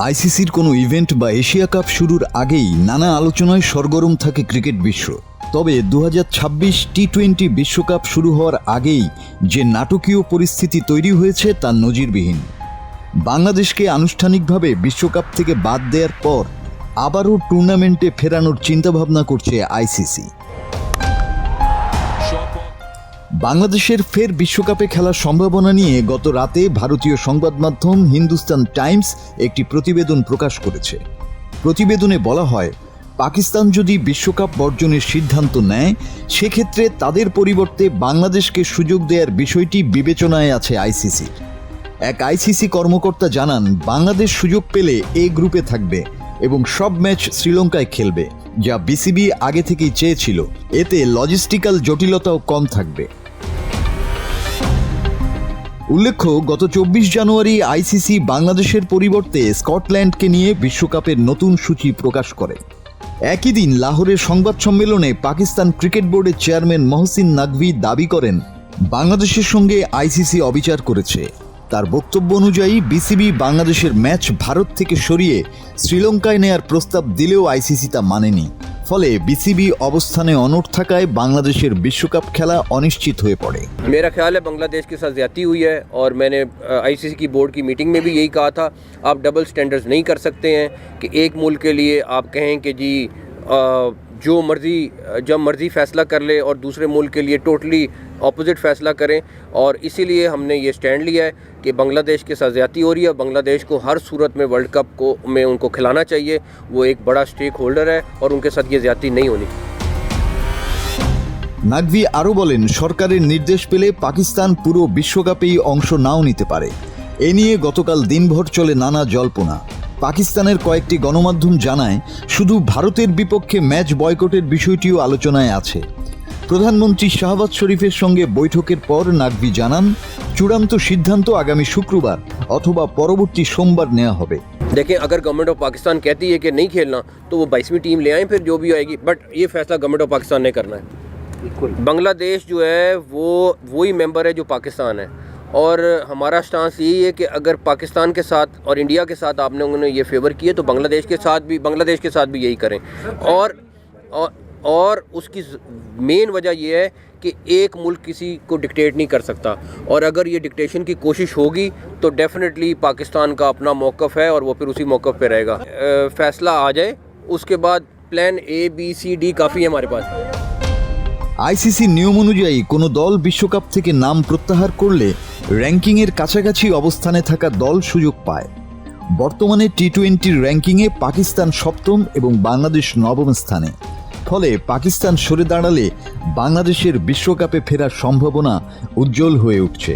আইসিসির কোনো ইভেন্ট বা এশিয়া কাপ শুরুর আগেই নানা আলোচনায় সরগরম থাকে ক্রিকেট বিশ্ব। তবে 2026 টি-20 বিশ্বকাপ শুরু হওয়ার আগেই যে নাটকীয় পরিস্থিতি তৈরি হয়েছে তা নজিরবিহীন। বাংলাদেশকে আনুষ্ঠানিকভাবে বিশ্বকাপ থেকে বাদ দেওয়ার পর আবারও টুর্নামেন্টে ফেরানোর চিন্তাভাবনা করছে আইসিসি। বাংলাদেশের ফের বিশ্বকাপে খেলার সম্ভাবনা নিয়ে গত রাতে ভারতীয় সংবাদ মাধ্যম হিন্দুস্তান টাইমস একটি প্রতিবেদন প্রকাশ করেছে। প্রতিবেদনে বলা হয়, পাকিস্তান যদি বিশ্বকাপ বর্জনের সিদ্ধান্ত নেয়, সেক্ষেত্রে তাদের পরিবর্তে বাংলাদেশকে সুযোগ দেওয়ার বিষয়টি বিবেচনায় আছে আইসিসির। এক আইসিসি কর্মকর্তা জানান, বাংলাদেশ সুযোগ পেলে এ গ্রুপে থাকবে এবং সব ম্যাচ শ্রীলঙ্কায় খেলবে, যা বিসিবি আগে থেকেই চেয়েছিল। এতে লজিস্টিক্যাল জটিলতাও কম থাকবে। উল্লেখ্য, গত 24 জানুয়ারি আইসিসি বাংলাদেশের পরিবর্তে স্কটল্যান্ডকে নিয়ে বিশ্বকাপের নতুন সূচি প্রকাশ করে। একই দিন লাহোরের সংবাদ সম্মেলনে পাকিস্তান ক্রিকেট বোর্ডের চেয়ারম্যান মহসিন নাকভি দাবি করেন, বাংলাদেশের সঙ্গে আইসিসি অবিচার করেছে। তার বক্তব্য অনুযায়ী বিসিবি বাংলাদেশের ম্যাচ ভারত থেকে সরিয়ে শ্রীলঙ্কায় নেয়ার প্রস্তাব দিলেও আইসিসি তা মানেনি। ফলে বিসিবি অবস্থানে অনড় থাকায় বাংলাদেশের বিশ্বকাপ খেলা অনিশ্চিত হয়ে পড়ে। मेरा ख्याल है बांग्लादेश के साथ ज्यादती हुई है और मैंने आईसीसी की बोर्ड की मीटिंग में भी यही कहा था, आप डबल स्टैंडर्ड्स नहीं कर सकते हैं कि एक मुल्क के लिए आप कहें कि जी जो मर्ज़ी जब मर्ज़ी फ़ैसला कर ले और दूसरे मुल्क के लिए टोटली ऑपोजिट फ़ैसला करें। और इसीलिए हमने ये स्टैंड लिया है कि बांग्लादेश के साथ ज़्यादती हो रही है। बांग्लादेश को हर सूरत में वर्ल्ड कप में उनको खिलाना चाहिए, वो एक बड़ा स्टेक होल्डर है और उनके साथ ये ज़्यादती नहीं होनी। নাকভি আরও বলেন, সরকারের নির্দেশ পেলে পাকিস্তান পুরো বিশ্বকাপেই অংশ নাও নিতে পারে। এ নিয়ে গতকাল দিনভর চলে নানা জল্পনা। পাকিস্তানের কয়েকটি গণমাধ্যম জানায়, শুধু ভারতের বিপক্ষে ম্যাচ বয়কটের বিষয়টিও আলোচনায় আছে। প্রধানমন্ত্রী শাহবাজ শরীফের সঙ্গে বৈঠকের পর নাকভি জানান, চূড়ান্ত সিদ্ধান্ত আগামী শুক্রবার অথবা পরবর্তী সোমবার নেওয়া হবে। देखें, अगर गवर्नमेंट ऑफ पाकिस्तान कहती है कि नहीं खेलना तो वो 22वीं टीम ले आएँ, फिर जो भी आएगी, बट ये फैसला गवर्नमेंट ऑफ पाकिस्तान ने करना है। बांग्लादेश जो है वो वही मेंबर है जो पाकिस्तान है, और हमारा स्टांस यही है कि अगर पाकिस्तान के साथ और इंडिया के साथ आपने उन्होंने ये फेवर किए तो बांग्लादेश के साथ भी यही करें। और उसकी मेन वजह ये है कि एक मुल्क किसी को डिक्टेट नहीं कर सकता, और अगर ये डिक्टेशन की कोशिश होगी तो डेफिनेटली पाकिस्तान का अपना मौक़िफ़ है और वो फिर उसी मौक़िफ़ पे रहेगा। फ़ैसला आ जाए, उसके बाद plan A B C D काफ़ी है हमारे पास। আইসিসি নিয়ম অনুযায়ী কোনো দল বিশ্বকাপ থেকে নাম প্রত্যাহার করলে র্যাঙ্কিংয়ের কাছাকাছি অবস্থানে থাকা দল সুযোগ পায়। বর্তমানে টি-20 র্যাঙ্কিংয়ে পাকিস্তান সপ্তম এবং বাংলাদেশ নবম স্থানে। ফলে পাকিস্তান সরে দাঁড়ালে বাংলাদেশের বিশ্বকাপে ফেরার সম্ভাবনা উজ্জ্বল হয়ে উঠছে।